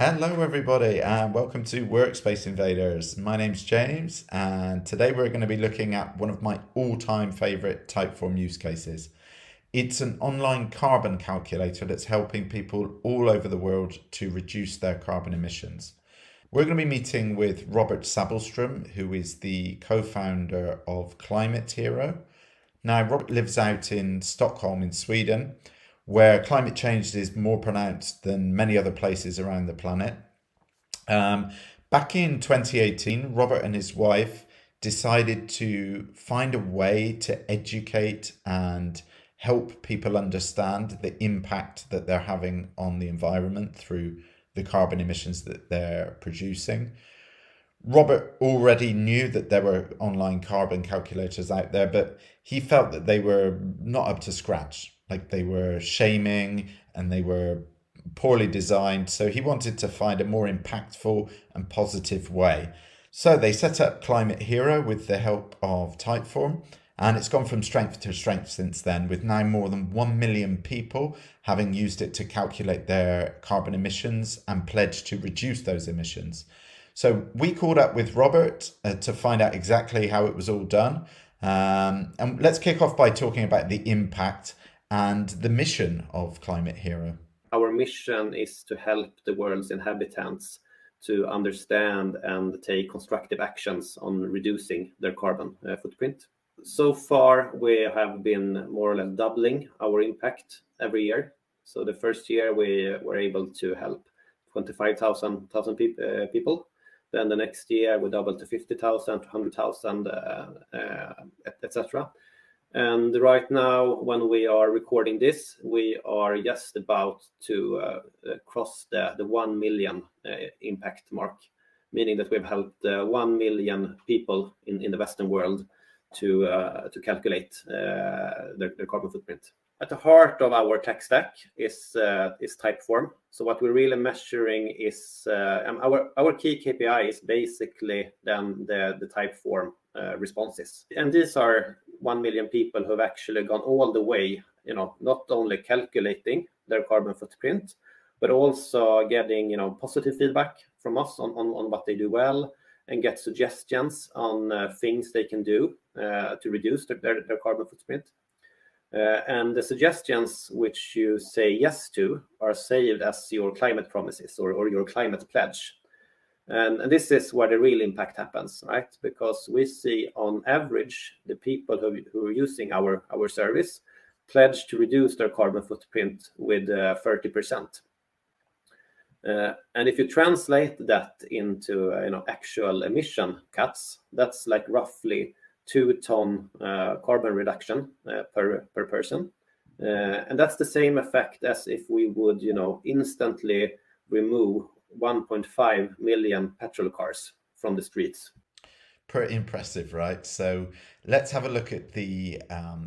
Hello, everybody, and welcome to Workspace Invaders. My name's James, and today we're going to be looking at one of my all-time favorite Typeform use cases. It's an online carbon calculator that's helping people all over the world to reduce their carbon emissions. We're going to be meeting with Robert Sabelström, who is the co-founder of ClimateHero. Now, Robert lives out in Stockholm in Sweden, where climate change is more pronounced than many other places around the planet. Um, Back in 2018, Robert and his wife decided to find a way to educate and help people understand the impact that they're having on the environment through the carbon emissions that they're producing. Robert already knew that there were online carbon calculators out there, but he felt that they were not up to scratch. Like they were shaming and they were poorly designed. So he wanted to find a more impactful and positive way. So they set up ClimateHero with the help of Typeform. And it's gone from strength to strength since then, with now more than 1 million people having used it to calculate their carbon emissions and pledged to reduce those emissions. So we called up with Robert to find out exactly how it was all done. And let's kick off by talking about the impact and the mission of ClimateHero. Our mission is to help the world's inhabitants to understand and take constructive actions on reducing their carbon footprint. So far, we have been more or less doubling our impact every year. So the first year we were able to help 25,000 people. Then the next year we doubled to 50,000, 100,000, etc. And right now, when we are recording this, we are just about to cross the 1 million impact mark, meaning that we've helped 1 million people in the Western world to calculate their carbon footprint. At the heart of our tech stack is Typeform. So what we're really measuring is our key KPI is basically then the Typeform responses, and these are 1 million people who have actually gone all the way. Not only calculating their carbon footprint, but also getting positive feedback from us on what they do well, and get suggestions on things they can do to reduce their carbon footprint. And the suggestions which you say yes to are saved as your climate promises or your climate pledge. And this is where the real impact happens, right? Because we see on average the people who are using our service pledge to reduce their carbon footprint with 30%. And if you translate that into actual emission cuts, that's like roughly 2 ton carbon reduction per person. And that's the same effect as if we would instantly remove 1.5 million petrol cars from the streets. Pretty impressive, right? So let's have a look at the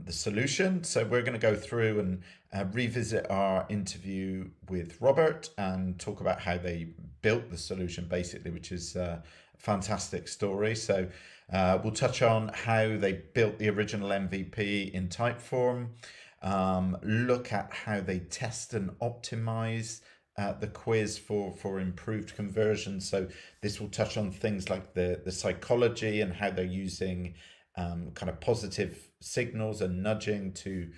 solution. So we're going to go through and revisit our interview with Robert and talk about how they built the solution, basically, which is a fantastic story. So we'll touch on how they built the original MVP in Typeform, look at how they test and optimize the quiz for improved conversion. So this will touch on things like the psychology and how they're using kind of positive signals and nudging to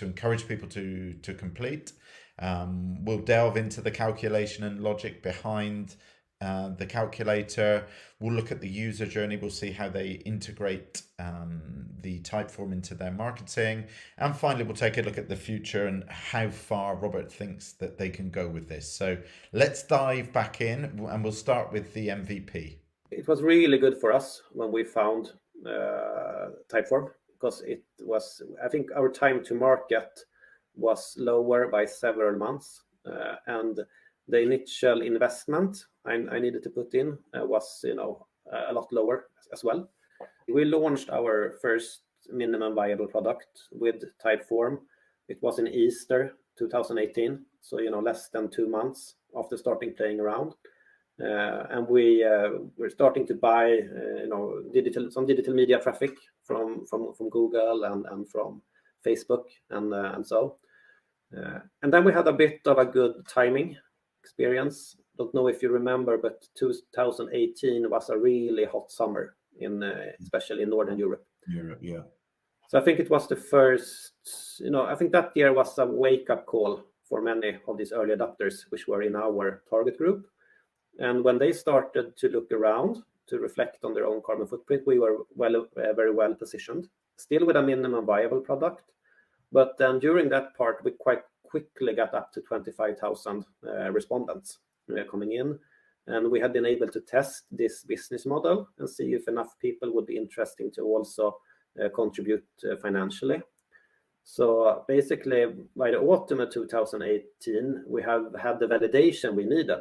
encourage people to complete. We'll delve into the calculation and logic behind the calculator. We'll look at the user journey. We'll see how they integrate the Typeform into their marketing. And finally, we'll take a look at the future and how far Robert thinks that they can go with this. So let's dive back in, and we'll start with the MVP. It was really good for us when we found Typeform, because it was, I think our time to market was lower by several months. And the initial investment I needed to put in was a lot lower as well. We launched our first minimum viable product with Typeform. It was in Easter 2018, so less than 2 months after starting playing around. And we were starting to buy some digital media traffic from Google and from Facebook and so. And then we had a bit of a good timing experience don't know if you remember, but 2018 was a really hot summer especially in Northern Europe. Europe, yeah. So I think it was the first, I think that year was a wake-up call for many of these early adopters, which were in our target group. And when they started to look around to reflect on their own carbon footprint, we were very well positioned, still with a minimum viable product. But then during that part, we quite quickly got up to 25,000 respondents coming in. And we had been able to test this business model and see if enough people would be interested to also contribute financially. So basically, by the autumn of 2018, we have had the validation we needed.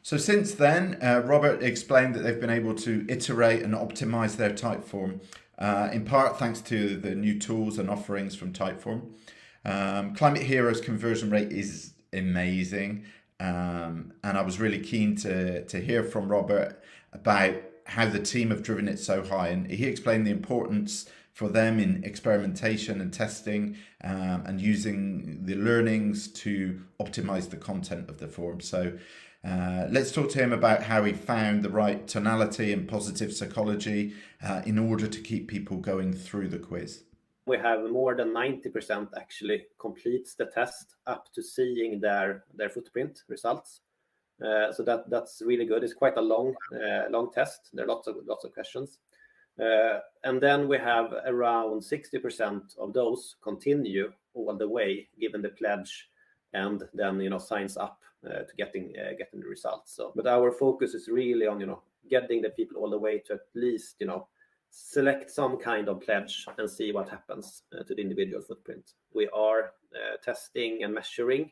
So since then, Robert explained that they've been able to iterate and optimize their Typeform, in part thanks to the new tools and offerings from Typeform. ClimateHero's conversion rate is amazing. And I was really keen to hear from Robert about how the team have driven it so high. And he explained the importance for them in experimentation and testing, and using the learnings to optimize the content of the form. So let's talk to him about how he found the right tonality and positive psychology in order to keep people going through the quiz. We have more than 90% actually completes the test up to seeing their footprint results. So that's really good. It's quite a long test. There are lots of questions. And then we have around 60% of those continue all the way, given the pledge, and then signs up to getting the results. So, but our focus is really on getting the people all the way to at least select some kind of pledge and see what happens to the individual footprint. We are testing and measuring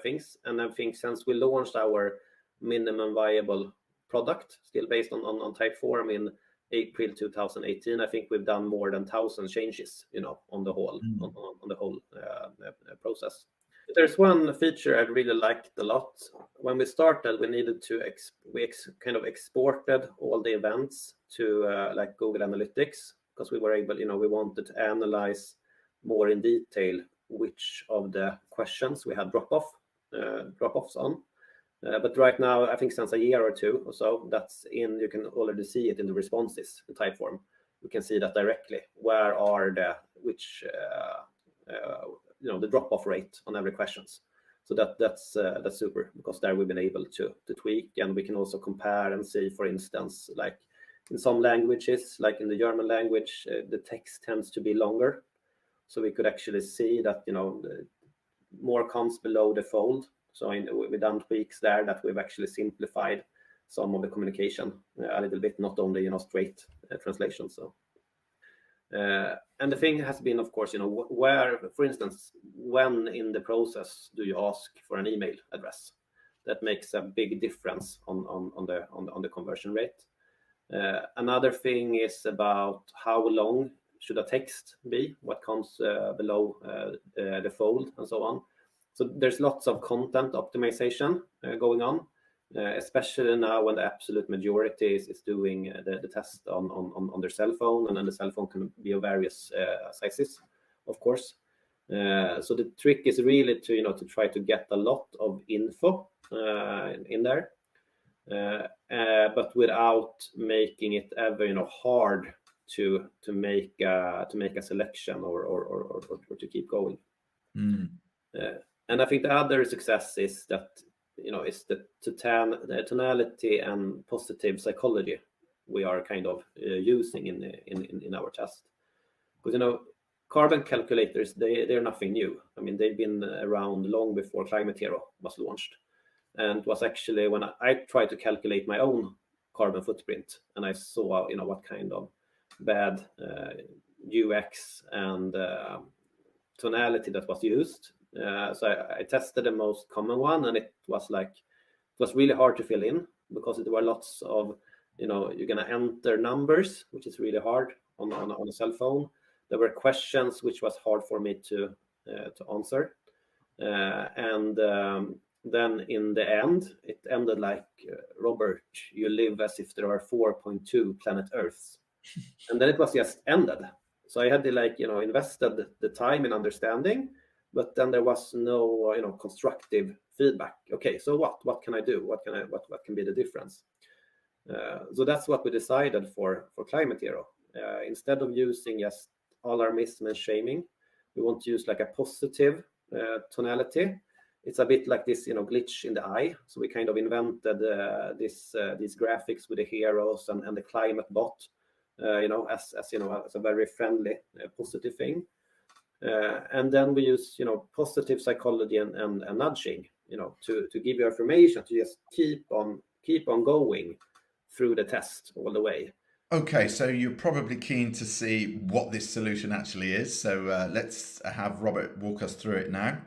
things, and I think since we launched our minimum viable product, still based on Typeform in April 2018, I think we've done more than 1,000 changes, on the whole process. There's one feature I really liked a lot. When we started, we needed to kind of exported all the events to like Google Analytics, because we were able, we wanted to analyze more in detail which of the questions we had drop-offs on. But right now, I think since a year or two or so, you can already see it in the responses in Typeform. You can see that directly. Where are the drop-off rate on every questions. So that's super, because there we've been able to tweak, and we can also compare and see, for instance, like in some languages, like in the German language, the text tends to be longer. So we could actually see that, more comes below the fold. So we've done tweaks there that we've actually simplified some of the communication a little bit, not only, straight translation. So. And the thing has been, of course, where, for instance, when in the process do you ask for an email address? That makes a big difference on the conversion rate. Another thing is about how long should a text be, what comes below the fold, and so on. So there's lots of content optimization going on, especially now when the absolute majority is doing the test on their cell phone, and then the cell phone can be of various sizes, of course. So the trick is really to try to get a lot of info in there, but without making it ever hard to make a selection or to keep going. And I think the other success is that it's the tonality and positive psychology we are kind of using in our test. Because carbon calculators, they're nothing new. I mean, they've been around long before ClimateHero was launched. And it was actually when I tried to calculate my own carbon footprint, and I saw what kind of bad UX and tonality that was used. So I tested the most common one, and it was really hard to fill in, because there were lots of, you're gonna enter numbers, which is really hard on a cell phone. There were questions which was hard for me to answer, and then in the end, it ended like, Robert, you live as if there are 4.2 planet Earths, and then it was just ended. So I had to invested the time in understanding, but then there was no constructive feedback. Okay, so what can I do? What can be the difference? So that's what we decided for ClimateHero. Instead of using just alarmism and shaming, we want to use like a positive tonality. It's a bit like this, glitch in the eye. So we kind of invented these graphics with the heroes and the climate bot, as a very friendly, positive thing. And then we use, positive psychology and nudging, to give you affirmation, to just keep on going through the test all the way. Okay, so you're probably keen to see what this solution actually is. So let's have Robert walk us through it now.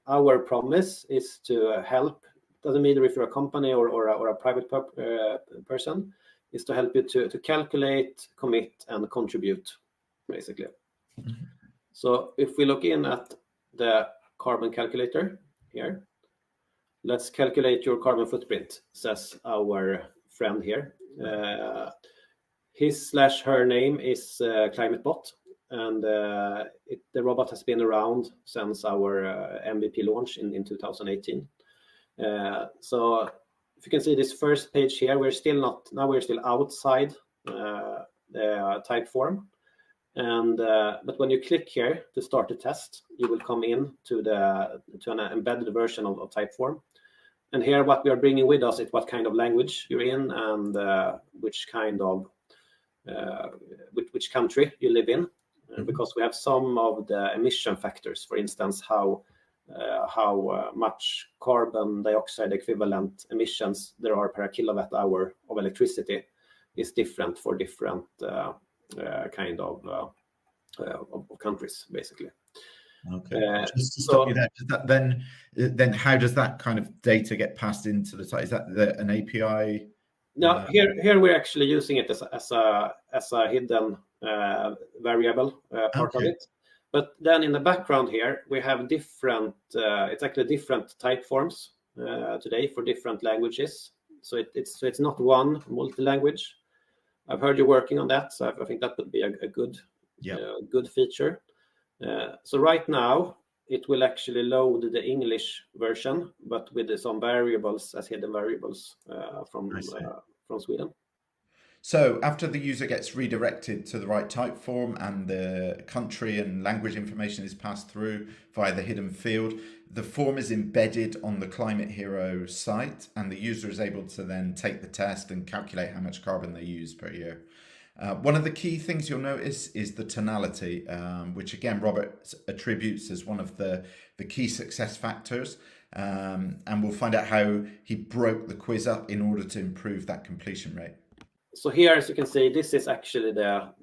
Our promise is to help. Doesn't matter if you're a company or a private person. Is to help you to calculate, commit, and contribute, basically. Mm-hmm. So if we look in at the carbon calculator here, let's calculate your carbon footprint, says our friend here. His/her name is ClimateBot, and the robot has been around since our MVP launch in 2018. So if you can see this first page here, we're still outside the Typeform. And but when you click here to start the test, you will come in to an embedded version of Typeform. And here, what we are bringing with us is what kind of language you're in and which country you live in, because we have some of the emission factors. For instance, how much carbon dioxide equivalent emissions there are per kilowatt hour of electricity is different for different kind of countries, basically. Okay. Just to stop you there, then how does that kind of data get passed into the site? Is that an API? No, here we're actually using it as a hidden variable part of it. But then in the background here, we have different. It's actually different type forms today for different languages. So it's not one multi-language. I've heard you're working on that, so I think that would be a good feature. So right now it will actually load the English version, but with some variables as hidden variables from Sweden. So after the user gets redirected to the right type form and the country and language information is passed through via the hidden field, the form is embedded on the ClimateHero site, and the user is able to then take the test and calculate how much carbon they use per year. One of the key things you'll notice is the tonality, which again Robert attributes as one of the key success factors. And we'll find out how he broke the quiz up in order to improve that completion rate. So here, as you can see, this is actually now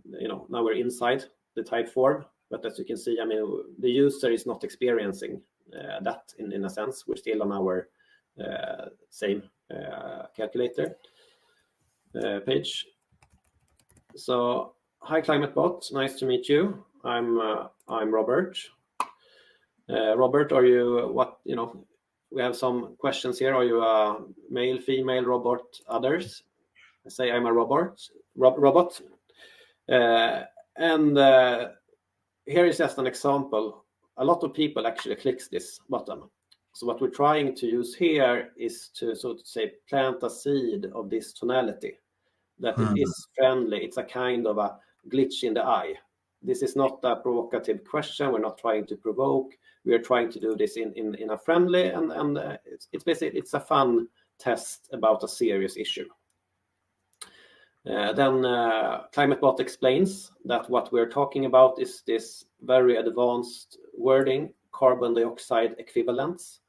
we're inside the type form, but as you can see, the user is not experiencing that in a sense. We're still on our same calculator page. So, hi ClimateBot, nice to meet you. I'm Robert. Robert, are you we have some questions here. Are you a male, female, robot, others? I say I'm a robot. And here is just an example. A lot of people actually clicks this button. So what we're trying to use here is to, so to say, plant a seed of this tonality, that it is friendly. It's a kind of a glitch in the eye. This is not a provocative question. We're not trying to provoke. We are trying to do this in a friendly and it's basically, it's a fun test about a serious issue. Then ClimateBot explains that what we're talking about is this very advanced wording, carbon dioxide equivalence,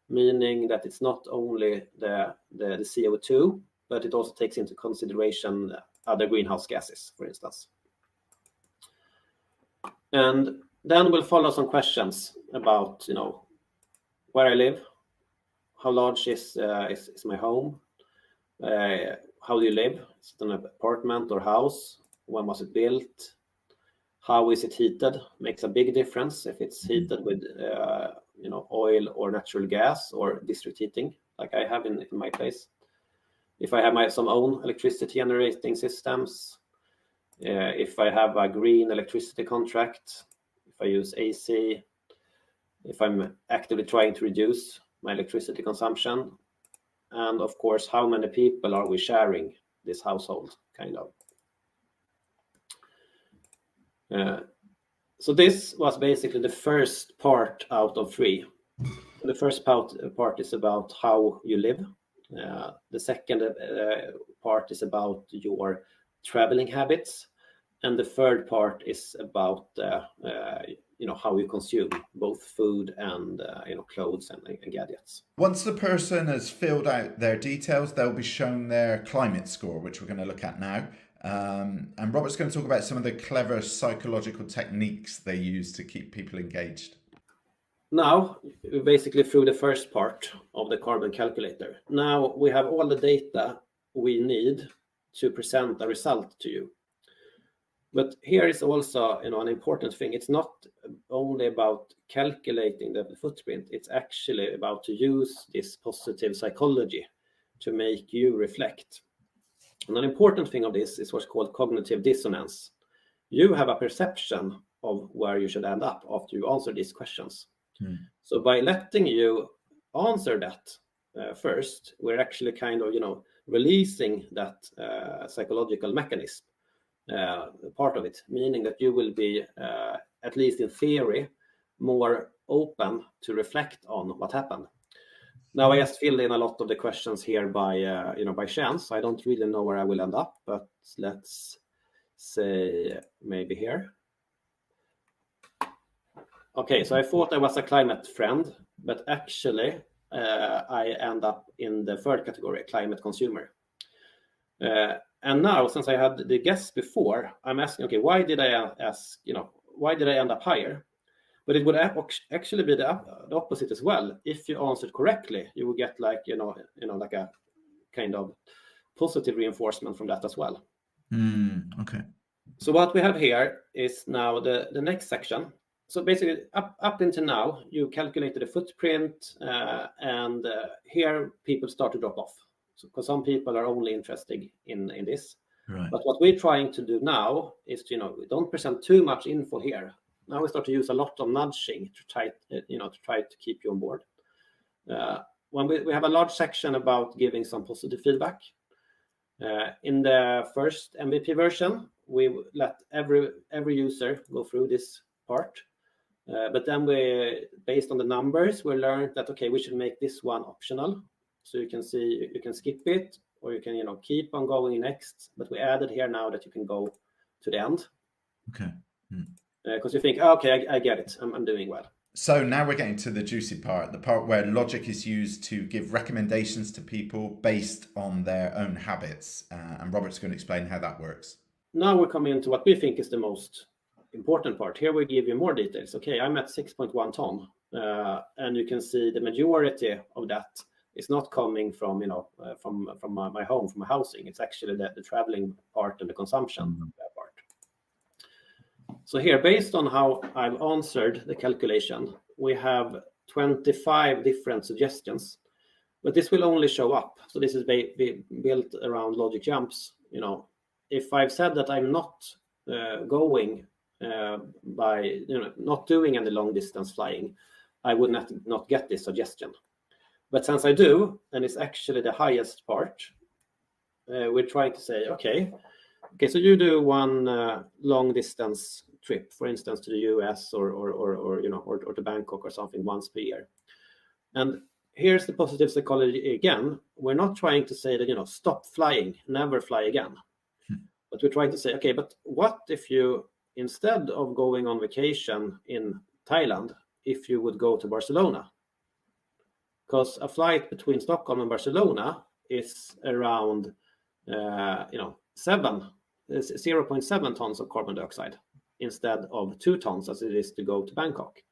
meaning that it's not only the CO2, but it also takes into consideration other greenhouse gases, for instance. And then we'll follow some questions about, where I live, how large is my home, how do you live? Is it an apartment or house? When was it built? How is it heated? Makes a big difference if it's heated with oil or natural gas or district heating, like I have in my place. If I have some own electricity generating systems, if I have a green electricity contract, if I use AC, if I'm actively trying to reduce my electricity consumption, and of course, how many people are we sharing this household, kind of. So this was basically the first part out of 3. The first part is about how you live. The second part is about your traveling habits, and the third part is about how you consume both food and clothes and gadgets. Once the person has filled out their details, they'll be shown their climate score, which we're going to look at now. And Robert's going to talk about some of the clever psychological techniques they use to keep people engaged. Now, basically through the first part of the carbon calculator. Now we have all the data we need to present a result to you. But here is also an important thing. It's not only about calculating the footprint. It's actually about to use this positive psychology to make you reflect. And an important thing of this is what's called cognitive dissonance. You have a perception of where you should end up after you answer these questions. So by letting you answer that first, we're actually kind of, releasing that psychological mechanism, part of it, meaning that you will be, at least in theory, more open to reflect on what happened. Now, I just filled in a lot of the questions here by chance. I don't really know where I will end up, but let's say maybe here. Okay, so I thought I was a climate friend, but actually I end up in the third category, climate consumer. And now, since I had the guess before, I'm asking, okay, why did I end up higher? But it would actually be the opposite as well. If you answered correctly, you would get like a kind of positive reinforcement from that as well. Okay. So what we have here is now the next section. So basically, up until now, you calculated the footprint, and here people start to drop off. So, because some people are only interested in this. Right. But what we're trying to do now is, we don't present too much info here. Now we start to use a lot of nudging to try to keep you on board. When we have a large section about giving some positive feedback. In the first MVP version, we let every user go through this part. But then based on the numbers, we learned that, okay, we should make this one optional. So you can see, you can skip it, or you can, keep on going next. But we added here now that you can go to the end. Okay. Because you think, okay, I get it. I'm doing well. So now we're getting to the juicy part, the part where logic is used to give recommendations to people based on their own habits. And Robert's going to explain how that works. Now we're coming into what we think is the most important part. Here we give you more details. Okay, I'm at 6.1 ton, and you can see the majority of that is not coming from from my home, from my housing. It's actually the traveling part and the consumption part. So here, based on how I've answered the calculation, we have 25 different suggestions, but this will only show up. So this is built around logic jumps. If I've said that I'm not going by not doing any long distance flying, I would not get this suggestion. But since I do, and it's actually the highest part, we're trying to say, okay, so you do one long distance trip, for instance, to the US or to Bangkok or something once per year. And here's the positive psychology again. We're not trying to say that, stop flying, never fly again. But we're trying to say, okay, but what if you, instead of going on vacation in Thailand, if you would go to Barcelona? Because a flight between Stockholm and Barcelona is around 0.7 tons of carbon dioxide instead of 2 tons as it is to go to Bangkok.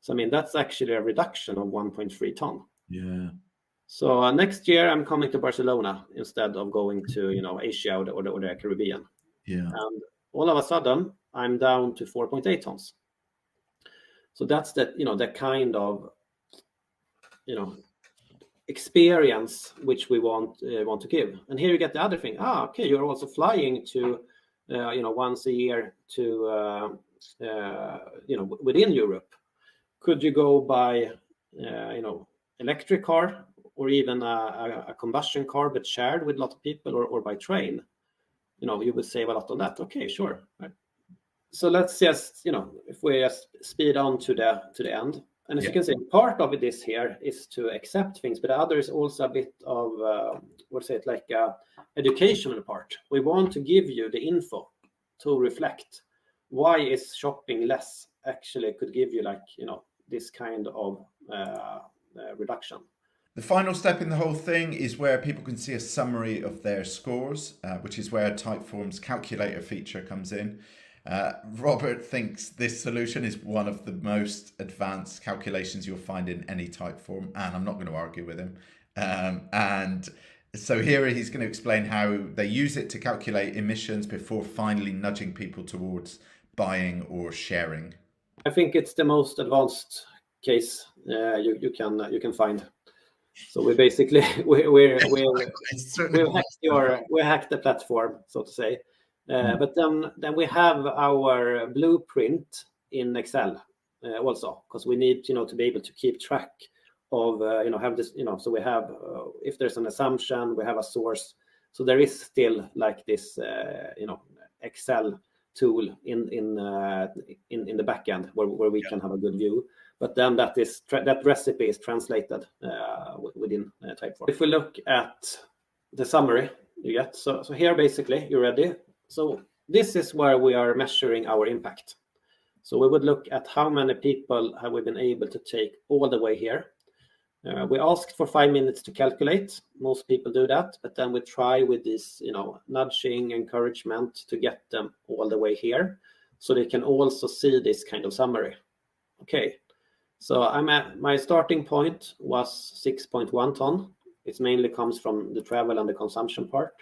So, that's actually a reduction of 1.3 ton. Yeah. So next year I'm coming to Barcelona instead of going to, Asia or the Caribbean. Yeah. And all of a sudden I'm down to 4.8 tons. So that's the kind of, experience which we want to give. And here you get the other thing. Okay, you're also flying to, once a year to, within Europe. Could you go by, electric car, or even a combustion car, but shared with a lot of people, or by train? You would save a lot on that. Okay, sure. Right. So let's just, if we just speed on to the end. And as you can see, part of this here is to accept things, but the other is also a bit of, like a educational part. We want to give you the info to reflect why is shopping less actually could give you this kind of reduction. The final step in the whole thing is where people can see a summary of their scores, which is where Typeform's calculator feature comes in. Robert thinks this solution is one of the most advanced calculations you'll find in any Typeform, and I'm not going to argue with him. And so here he's going to explain how they use it to calculate emissions before finally nudging people towards buying or sharing. I think it's the most advanced case you can find. So we basically we hacked the platform, so to say. But then we have our blueprint in Excel also, because we need to be able to keep track of have this so we have if there's an assumption, we have a source. So there is still like this Excel tool in the backend where we can have a good view. But then that recipe is translated within Typeform. If we look at the summary you get, so here basically you're ready. So this is where we are measuring our impact. So we would look at how many people have we been able to take all the way here. We asked for 5 minutes to calculate. Most people do that, but then we try with this, nudging, encouragement to get them all the way here, so they can also see this kind of summary. Okay, so my starting point was 6.1 ton. It mainly comes from the travel and the consumption part.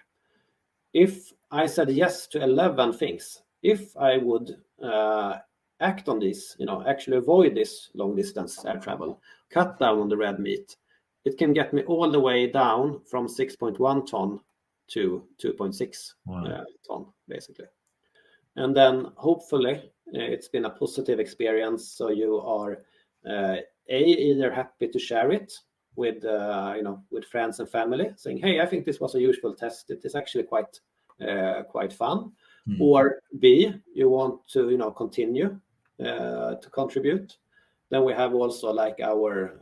If I said yes to 11 things, if I would act on this, actually avoid this long distance air travel, cut down on the red meat, it can get me all the way down from 6.1 ton to 2.6 ton, basically. And then hopefully it's been a positive experience. So you are either happy to share it with friends and family, saying, hey, I think this was a useful test. It is actually quite fun. Or B, you want to continue to contribute. Then we have also like our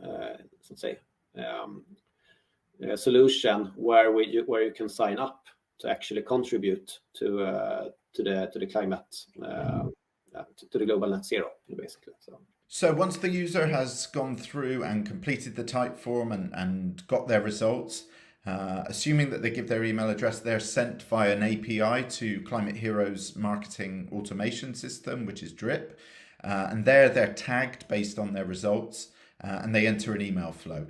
solution where you can sign up to actually contribute to the climate, to the global net zero, basically. So once the user has gone through and completed the Typeform and got their results, assuming that they give their email address, they're sent via an API to ClimateHero's marketing automation system, which is Drip. And they're tagged based on their results, and they enter an email flow.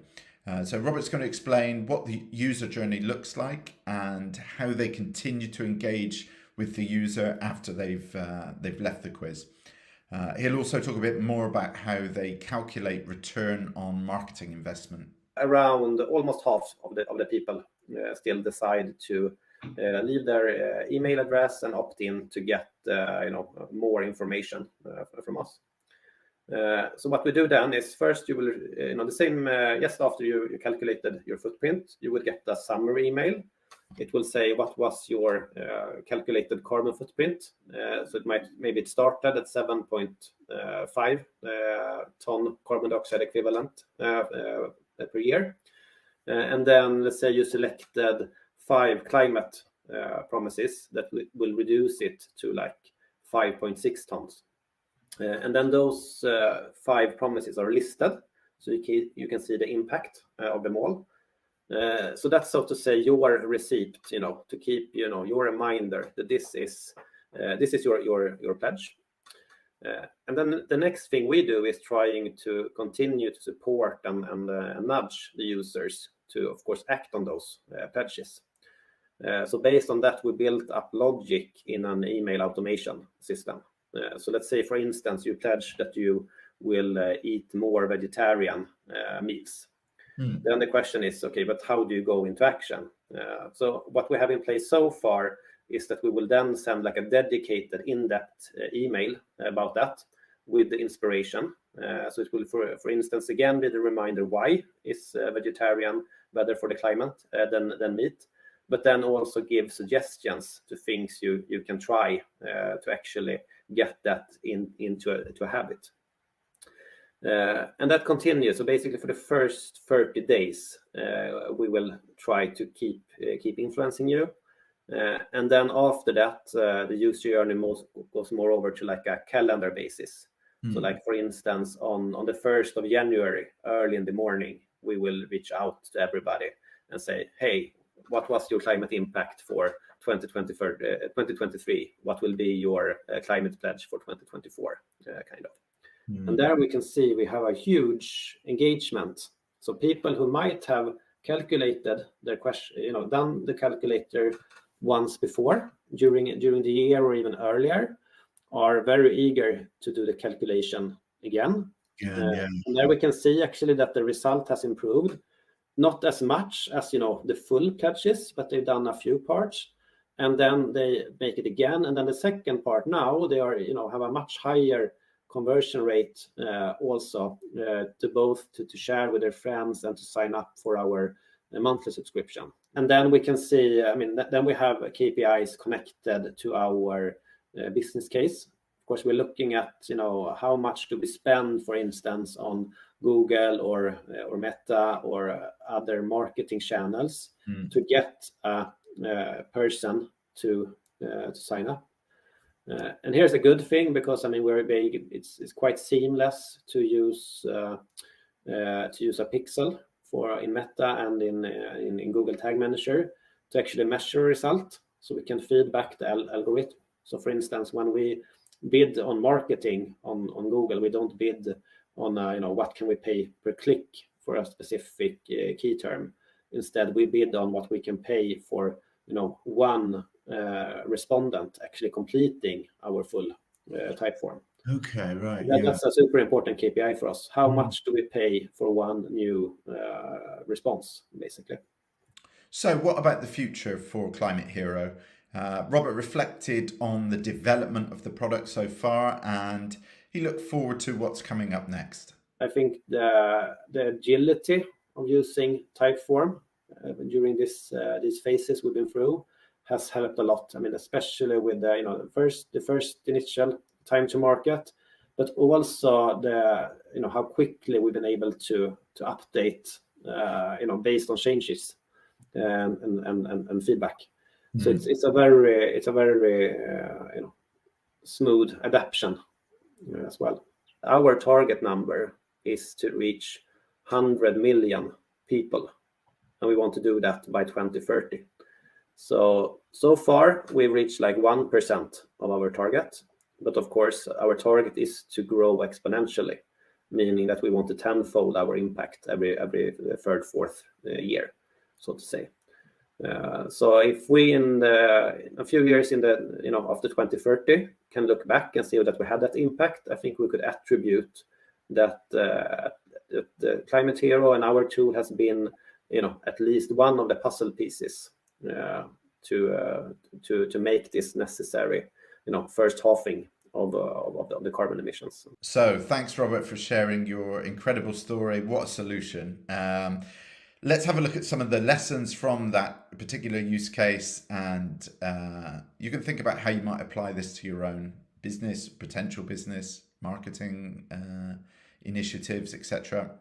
So Robert's going to explain what the user journey looks like and how they continue to engage with the user after they've left the quiz. He'll also talk a bit more about how they calculate return on marketing investment. Around almost half of the people still decide to leave their email address and opt in to get more information from us. So what we do then is first you will the same just after you calculated your footprint, you will get a summary email. It will say what was your calculated carbon footprint. So maybe it started at 7.5 ton carbon dioxide equivalent per year, and then let's say you selected 5 climate promises that will reduce it to like 5.6 tons, and then those 5 promises are listed, so you can see the impact of them all. So that's, so to say, your receipt, to keep your reminder that this is your pledge. And then the next thing we do is trying to continue to support and nudge the users to, of course, act on those pledges. So based on that, we built up logic in an email automation system. So let's say, for instance, you pledge that you will eat more vegetarian meals. Then the question is, okay, but how do you go into action? So what we have in place so far is that we will then send like a dedicated in-depth email about that, with the inspiration. So it will, for instance, again, be the reminder why is vegetarian better for the climate than meat, but then also give suggestions to things you can try to actually get that into a habit. And that continues. So basically, for the first 30 days, we will try to keep influencing you. And then after that, the user journey goes more over to like a calendar basis. So like, for instance, on the 1st of January, early in the morning, we will reach out to everybody and say, hey, what was your climate impact for 2023? What will be your climate pledge for 2024, kind of. And there we can see we have a huge engagement. So people who might have calculated their question, done the calculator once before during the year or even earlier, are very eager to do the calculation again. And there we can see actually that the result has improved, not as much as the full pledges, but they've done a few parts, and then they make it again. And then the second part, now they are have a much higher conversion rate also to both to share with their friends and to sign up for our monthly subscription. And then we can see, then we have KPIs connected to our business case. Of course, we're looking at how much do we spend, for instance, on Google or Meta or other marketing channels to get a person to sign up. And here's a good thing, because it's quite seamless to use a pixel in Meta and in Google Tag Manager to actually measure a result, so we can feed back the algorithm. So for instance, when we bid on marketing on Google, we don't bid on what can we pay per click for a specific key term. Instead, we bid on what we can pay for one respondent actually completing our full Typeform. Okay, right. That's a super important KPI for us. How much do we pay for one new response, basically? So what about the future for ClimateHero? Robert reflected on the development of the product so far, and he looked forward to what's coming up next. I think the agility of using Typeform during these phases we've been through has helped a lot. Especially with the first initial time to market, but also how quickly we've been able to update based on changes and feedback. So it's a very smooth adaptation as well. Our target number is to reach 100 million people, and we want to do that by 2030. So far we've reached like 1% of our target, but of course our target is to grow exponentially, meaning that we want to tenfold our impact every third, fourth year, so to say. So if we in a few years after 2030 can look back and see that we had that impact, I think we could attribute that the ClimateHero and our tool has been at least one of the puzzle pieces to make this necessary first halving of the carbon emissions. So thanks, Robert, for sharing your incredible story. What a solution. Let's have a look at some of the lessons from that particular use case, and you can think about how you might apply this to your own business, potential business, marketing initiatives, etc.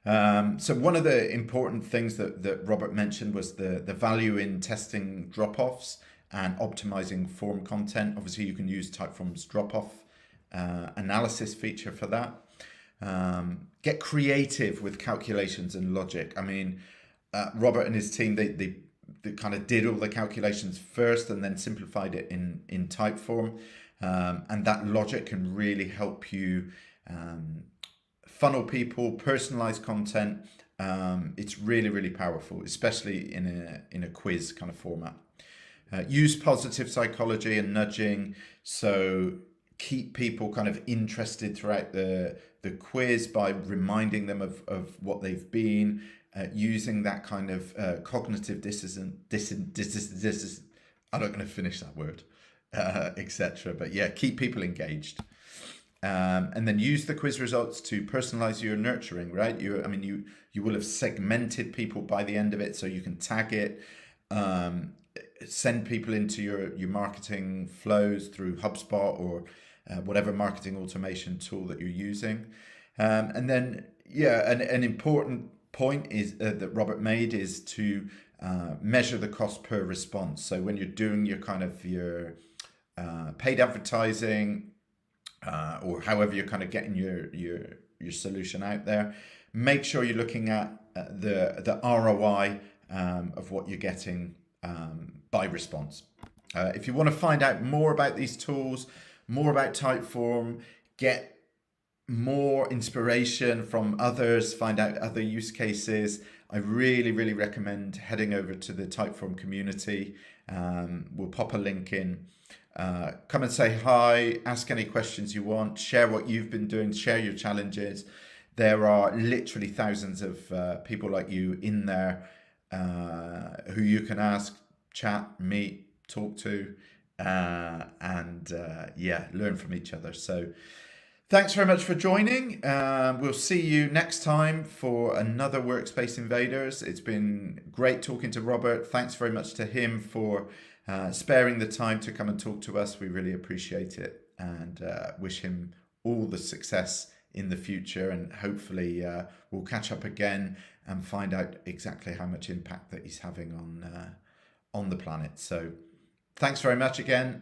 So one of the important things that Robert mentioned was the value in testing drop-offs and optimizing form content. Obviously, you can use Typeform's drop-off analysis feature for that. Get creative with calculations and logic. Robert and his team, they kind of did all the calculations first and then simplified it in Typeform. And that logic can really help you funnel people, personalize content. It's really, really powerful, especially in a quiz kind of format. Use positive psychology and nudging. So keep people kind of interested throughout the quiz by reminding them of what they've been, using that kind of cognitive dissonance. I'm not going to finish that word, etc. But yeah, keep people engaged. And then use the quiz results to personalize your nurturing, right? You will have segmented people by the end of it, so you can tag it, send people into your marketing flows through HubSpot or whatever marketing automation tool that you're using. And then, yeah, an important point is that Robert made is to measure the cost per response. So when you're doing your paid advertising, or however you're kind of getting your solution out there, make sure you're looking at the ROI of what you're getting by response. If you want to find out more about these tools, more about Typeform, get more inspiration from others, find out other use cases, I really, really recommend heading over to the Typeform community. We'll pop a link in. Come and say hi, ask any questions you want, share what you've been doing, share your challenges. There are literally thousands of people like you in there who you can ask, chat, meet, talk to, and learn from each other. So thanks very much for joining. We'll see you next time for another Workspace Invaders. It's been great talking to Robert. Thanks very much to him for sparing the time to come and talk to us. We really appreciate it, and wish him all the success in the future. And hopefully we'll catch up again and find out exactly how much impact that he's having on the planet. So thanks very much again.